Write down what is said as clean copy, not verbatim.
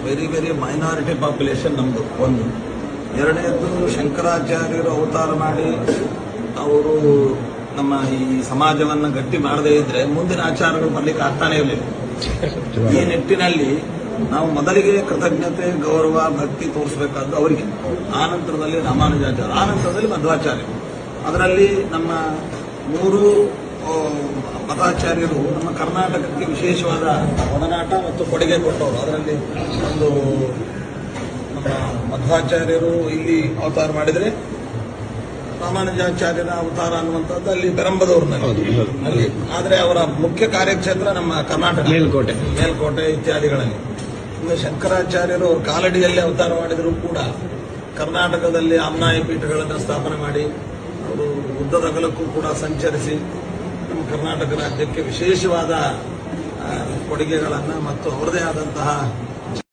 Very minority population ನಮ್ದು ಒಂದು. ಎರಡನೇದು ಶಂಕರಾಚಾರ್ಯರು ಅವತಾರ ಮಾಡಿ ಅವರು ನಮ್ಮ ಈ ಸಮಾಜವನ್ನು ಗಟ್ಟಿ ಮಾಡದೇ ಇದ್ರೆ ಮುಂದಿನ ಆಚಾರಗಳು ಬರ್ಲಿಕ್ಕೆ ಆಗ್ತಾನೆ ಇರಲಿಲ್ಲ. ಈ ನಿಟ್ಟಿನಲ್ಲಿ ನಾವು ಮೊದಲಿಗೆ ಕೃತಜ್ಞತೆ, ಗೌರವ, ಭಕ್ತಿ ತೋರಿಸಬೇಕಾದ್ದು ಅವರಿಗೆ. ಆನಂತರದಲ್ಲಿ ರಾಮಾನುಜಾಚಾರ್ಯ, ಆನಂತರದಲ್ಲಿ ಮಧ್ವಾಚಾರ್ಯ. ಅದರಲ್ಲಿ ನಮ್ಮ ಮೂರು ಮತಾಚಾರ್ಯರು ನಮ್ಮ ಕರ್ನಾಟಕಕ್ಕೆ ವಿಶೇಷವಾದ ಒಡನಾಟ ಮತ್ತು ಕೊಡುಗೆ ಕೊಟ್ಟವರು. ಅದರಲ್ಲಿ ಒಂದು ನಮ್ಮ ಮಧ್ವಾಚಾರ್ಯರು ಇಲ್ಲಿ ಅವತಾರ ಮಾಡಿದರೆ, ರಾಮಾನುಜಾಚಾರ್ಯರ ಅವತಾರ ಅನ್ನುವಂಥದ್ದು ಅಲ್ಲಿ ಬೆರಂಬದವ್ರನಲ್ಲಿ. ಆದರೆ ಅವರ ಮುಖ್ಯ ಕಾರ್ಯಕ್ಷೇತ್ರ ನಮ್ಮ ಕರ್ನಾಟಕ, ಮೇಲ್ಕೋಟೆ ಇತ್ಯಾದಿಗಳಲ್ಲಿ. ಇನ್ನು ಶಂಕರಾಚಾರ್ಯರು ಅವರು ಕಾಲಡಿಯಲ್ಲಿ ಅವತಾರ ಮಾಡಿದರೂ ಕೂಡ ಕರ್ನಾಟಕದಲ್ಲಿ ಆಮ್ನಾಯ ಪೀಠಗಳನ್ನು ಸ್ಥಾಪನೆ ಮಾಡಿ ಅವರು ಉದ್ದದ ಅಗಲಕ್ಕೂ ಕೂಡ ಸಂಚರಿಸಿ ನಮ್ಮ ಕರ್ನಾಟಕ ರಾಜ್ಯಕ್ಕೆ ವಿಶೇಷವಾದ ಕೊಡುಗೆಗಳನ್ನು ಮತ್ತು ಅವರದೇ ಆದಂತಹ